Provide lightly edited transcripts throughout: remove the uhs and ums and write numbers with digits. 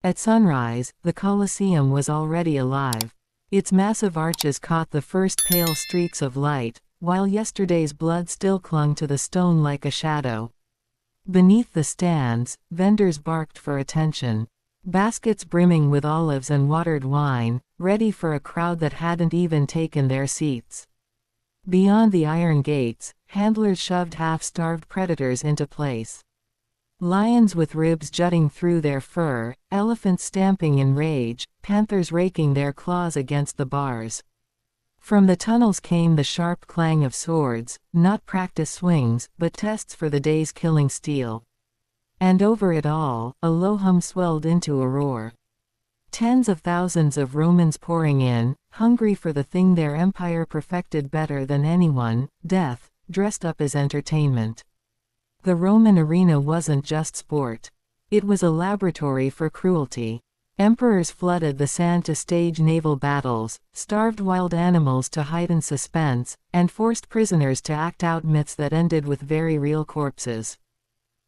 At sunrise, the Colosseum was already alive. Its massive arches caught the first pale streaks of light, while yesterday's blood still clung to the stone like a shadow. Beneath the stands, vendors barked for attention. Baskets brimming with olives and watered wine, ready for a crowd that hadn't even taken their seats. Beyond the iron gates, handlers shoved half-starved predators into place. Lions with ribs jutting through their fur, elephants stamping in rage, panthers raking their claws against the bars. From the tunnels came the sharp clang of swords, not practice swings, but tests for the day's killing steel. And over it all, a low hum swelled into a roar. Tens of thousands of Romans pouring in, hungry for the thing their empire perfected better than anyone, death, dressed up as entertainment. The Roman arena wasn't just sport. It was a laboratory for cruelty. Emperors flooded the sand to stage naval battles, starved wild animals to heighten suspense, and forced prisoners to act out myths that ended with very real corpses.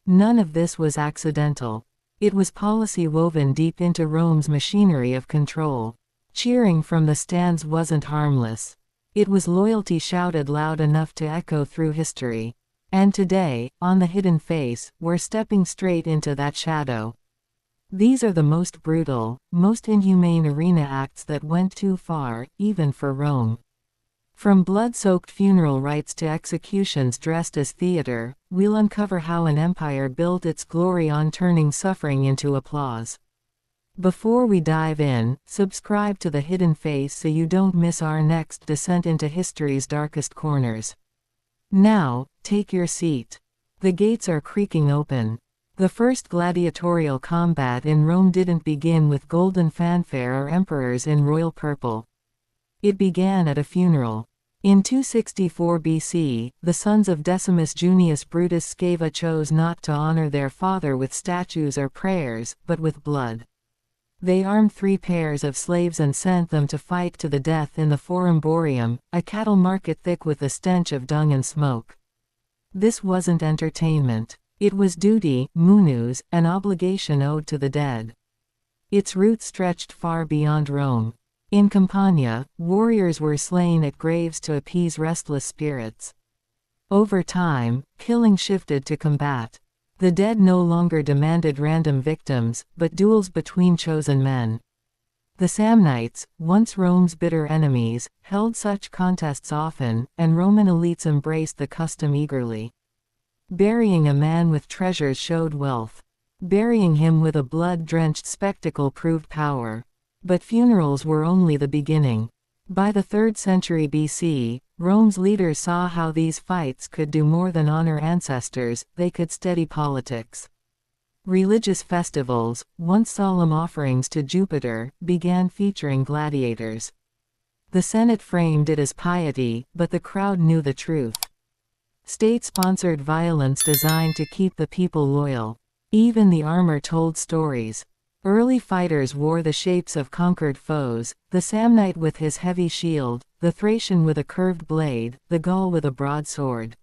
None of this was accidental. It was policy woven deep into Rome's machinery of control. Cheering from the stands wasn't harmless. It was loyalty shouted loud enough to echo through history. And today, on the hidden face, we're stepping straight into that shadow. These are the most brutal, most inhumane arena acts that went too far, even for Rome. From blood-soaked funeral rites to executions dressed as theater, we'll uncover how an empire built its glory on turning suffering into applause. Before we dive in, subscribe to The Hidden Face so you don't miss our next descent into history's darkest corners. Now, take your seat. The gates are creaking open. The first gladiatorial combat in Rome didn't begin with golden fanfare or emperors in royal purple. It began at a funeral. In 264 BC, the sons of Decimus Junius Brutus Sceva chose not to honor their father with statues or prayers, but with blood. They armed 3 pairs of slaves and sent them to fight to the death in the Forum Boarium, a cattle market thick with the stench of dung and smoke. This wasn't entertainment. It was duty, munus, an obligation owed to the dead. Its roots stretched far beyond Rome. In Campania, warriors were slain at graves to appease restless spirits. Over time, killing shifted to combat. The dead no longer demanded random victims, but duels between chosen men. The Samnites, once Rome's bitter enemies, held such contests often, and Roman elites embraced the custom eagerly. Burying a man with treasures showed wealth. Burying him with a blood-drenched spectacle proved power. But funerals were only the beginning. By the 3rd century BC, Rome's leaders saw how these fights could do more than honor ancestors, they could steady politics. Religious festivals, once solemn offerings to Jupiter, began featuring gladiators. The Senate framed it as piety, but the crowd knew the truth. State-sponsored violence designed to keep the people loyal. Even the armor told stories. Early fighters wore the shapes of conquered foes, the Samnite with his heavy shield, the Thracian with a curved blade, the Gaul with a broad sword.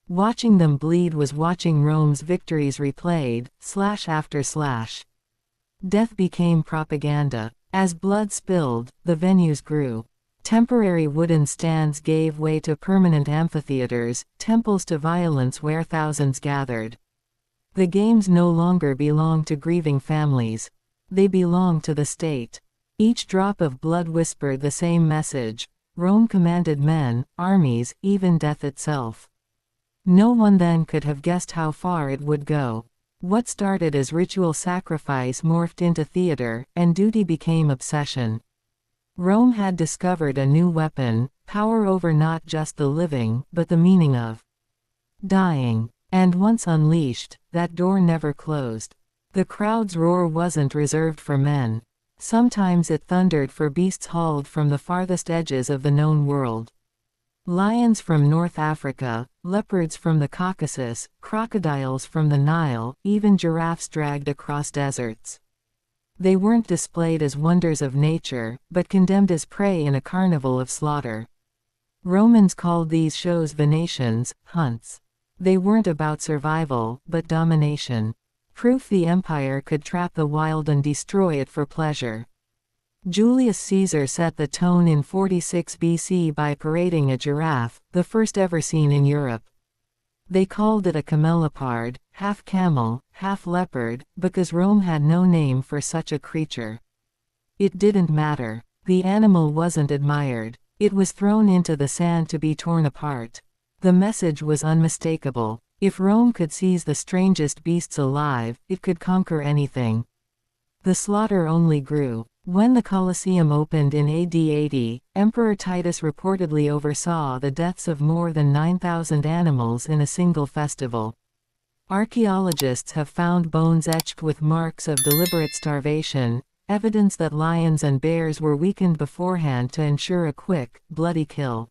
Watching them bleed was watching Rome's victories replayed, slash after slash. Death became propaganda. As blood spilled, the venues grew. Temporary wooden stands gave way to permanent amphitheaters, temples to violence where thousands gathered. The games no longer belonged to grieving families. They belonged to the state. Each drop of blood whispered the same message. Rome commanded men, armies, even death itself. No one then could have guessed how far it would go. What started as ritual sacrifice morphed into theater, and duty became obsession. Rome had discovered a new weapon, power over not just the living, but the meaning of dying. And once unleashed, that door never closed. The crowd's roar wasn't reserved for men. Sometimes it thundered for beasts hauled from the farthest edges of the known world. Lions from North Africa, leopards from the Caucasus, crocodiles from the Nile, even giraffes dragged across deserts. They weren't displayed as wonders of nature, but condemned as prey in a carnival of slaughter. Romans called these shows venations, hunts. They weren't about survival, but domination. Proof the empire could trap the wild and destroy it for pleasure. Julius Caesar set the tone in 46 BC by parading a giraffe, the first ever seen in Europe. They called it a camelopard, half camel, half leopard, because Rome had no name for such a creature. It didn't matter. The animal wasn't admired. It was thrown into the sand to be torn apart. The message was unmistakable. If Rome could seize the strangest beasts alive, it could conquer anything. The slaughter only grew. When the Colosseum opened in AD 80, Emperor Titus reportedly oversaw the deaths of more than 9,000 animals in a single festival. Archaeologists have found bones etched with marks of deliberate starvation, evidence that lions and bears were weakened beforehand to ensure a quick, bloody kill.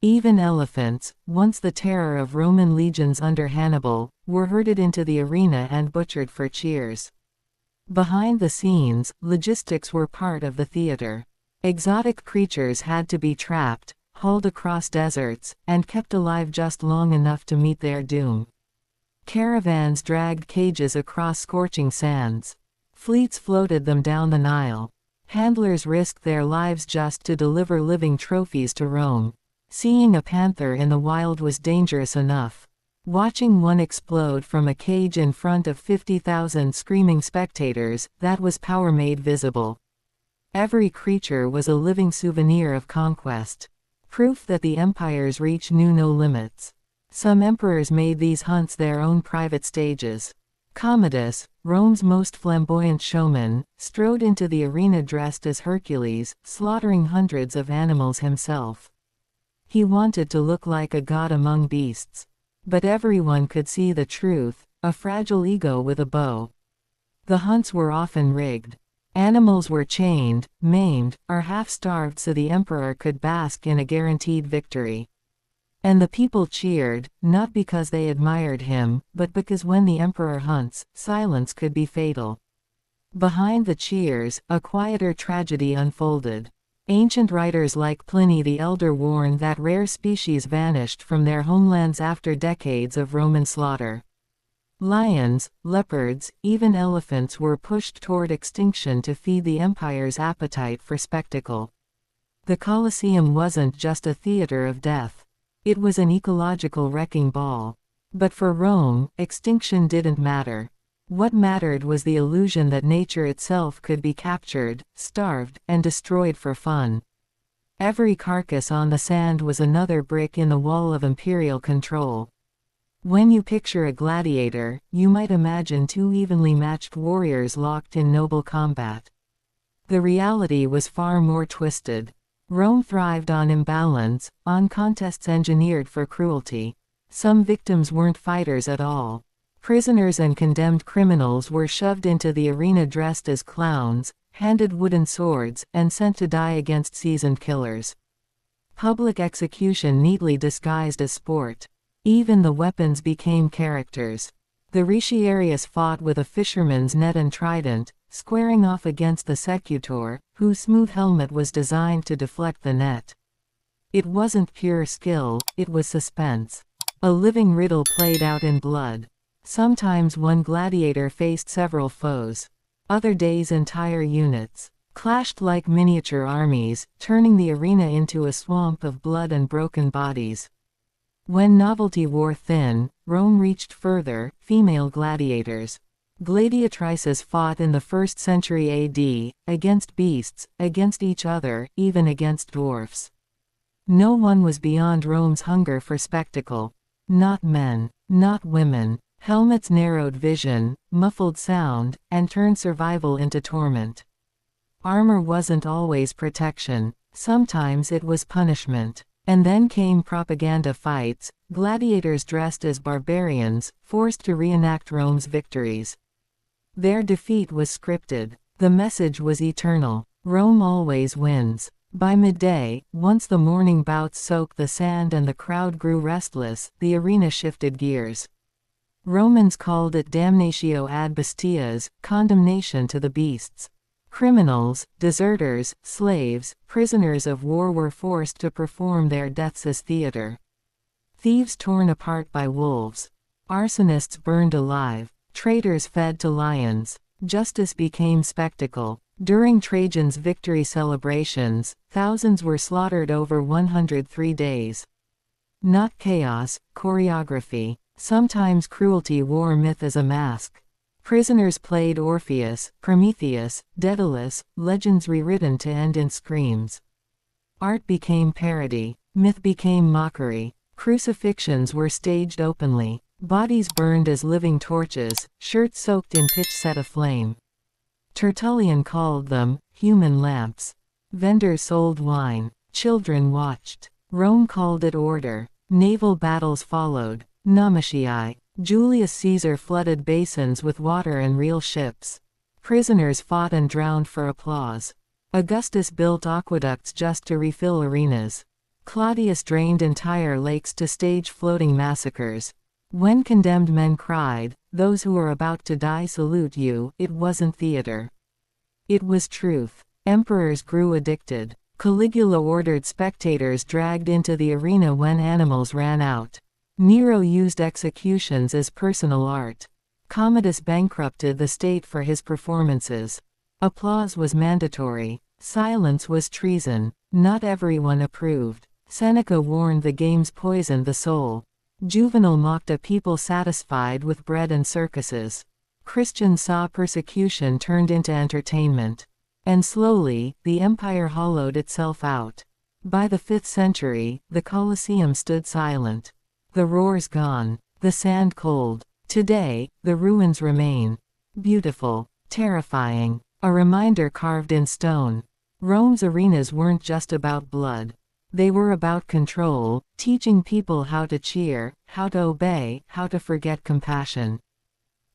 Even elephants, once the terror of Roman legions under Hannibal, were herded into the arena and butchered for cheers. Behind the scenes, logistics were part of the theater. Exotic creatures had to be trapped, hauled across deserts, and kept alive just long enough to meet their doom. Caravans dragged cages across scorching sands. Fleets floated them down the Nile. Handlers risked their lives just to deliver living trophies to Rome. Seeing a panther in the wild was dangerous enough. Watching one explode from a cage in front of 50,000 screaming spectators, that was power made visible. Every creature was a living souvenir of conquest. Proof that the empire's reach knew no limits. Some emperors made these hunts their own private stages. Commodus, Rome's most flamboyant showman, strode into the arena dressed as Hercules, slaughtering hundreds of animals himself. He wanted to look like a god among beasts. But everyone could see the truth, a fragile ego with a bow. The hunts were often rigged. Animals were chained, maimed, or half-starved so the emperor could bask in a guaranteed victory. And the people cheered, not because they admired him, but because when the emperor hunts, silence could be fatal. Behind the cheers, a quieter tragedy unfolded. Ancient writers like Pliny the Elder warn that rare species vanished from their homelands after decades of Roman slaughter. Lions, leopards, even elephants were pushed toward extinction to feed the empire's appetite for spectacle. The Colosseum wasn't just a theater of death. It was an ecological wrecking ball. But for Rome, extinction didn't matter. What mattered was the illusion that nature itself could be captured, starved, and destroyed for fun. Every carcass on the sand was another brick in the wall of imperial control. When you picture a gladiator, you might imagine two evenly matched warriors locked in noble combat. The reality was far more twisted. Rome thrived on imbalance, on contests engineered for cruelty. Some victims weren't fighters at all. Prisoners and condemned criminals were shoved into the arena dressed as clowns, handed wooden swords, and sent to die against seasoned killers. Public execution neatly disguised as sport. Even the weapons became characters. The retiarius fought with a fisherman's net and trident, squaring off against the secutor, whose smooth helmet was designed to deflect the net. It wasn't pure skill, it was suspense. A living riddle played out in blood. Sometimes one gladiator faced several foes. Other days entire units clashed like miniature armies, turning the arena into a swamp of blood and broken bodies. When novelty wore thin, Rome reached further, female gladiators. Gladiatrices fought in the 1st century AD, against beasts, against each other, even against dwarfs. No one was beyond Rome's hunger for spectacle. Not men, not women. Helmets narrowed vision, muffled sound, and turned survival into torment. Armor wasn't always protection, sometimes it was punishment. And then came propaganda fights, gladiators dressed as barbarians, forced to reenact Rome's victories. Their defeat was scripted. The message was eternal. Rome always wins. By midday, once the morning bouts soaked the sand and the crowd grew restless, the arena shifted gears. Romans called it damnatio ad bestias, condemnation to the beasts. Criminals, deserters, slaves, prisoners of war were forced to perform their deaths as theater. Thieves torn apart by wolves. Arsonists burned alive. Traitors fed to lions. Justice became spectacle. During Trajan's victory celebrations, thousands were slaughtered over 103 days. Not chaos, choreography. Sometimes cruelty wore myth as a mask. Prisoners played Orpheus, Prometheus, Daedalus, legends rewritten to end in screams. Art became parody. Myth became mockery. Crucifixions were staged openly. Bodies burned as living torches, shirts soaked in pitch set aflame. Tertullian called them human lamps. Vendors sold wine. Children watched. Rome called it order. Naval battles followed. Namashiai. Julius Caesar flooded basins with water and real ships. Prisoners fought and drowned for applause. Augustus built aqueducts just to refill arenas. Claudius drained entire lakes to stage floating massacres. When condemned men cried, "Those who are about to die salute you," it wasn't theater. It was truth. Emperors grew addicted. Caligula ordered spectators dragged into the arena when animals ran out. Nero used executions as personal art. Commodus bankrupted the state for his performances. Applause was mandatory. Silence was treason. Not everyone approved. Seneca warned the games poisoned the soul. Juvenal mocked a people satisfied with bread and circuses. Christians saw persecution turned into entertainment. And slowly, the empire hollowed itself out. By the 5th century, the Colosseum stood silent. The roars gone. The sand cold. Today, the ruins remain. Beautiful. Terrifying. A reminder carved in stone. Rome's arenas weren't just about blood. They were about control, teaching people how to cheer, how to obey, how to forget compassion.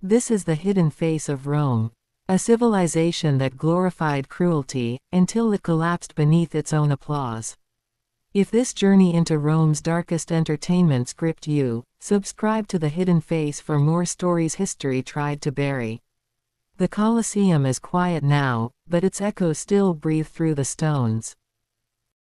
This is the hidden face of Rome. A civilization that glorified cruelty, until it collapsed beneath its own applause. If this journey into Rome's darkest entertainments gripped you, subscribe to The Hidden Face for more stories history tried to bury. The Colosseum is quiet now, but its echoes still breathe through the stones.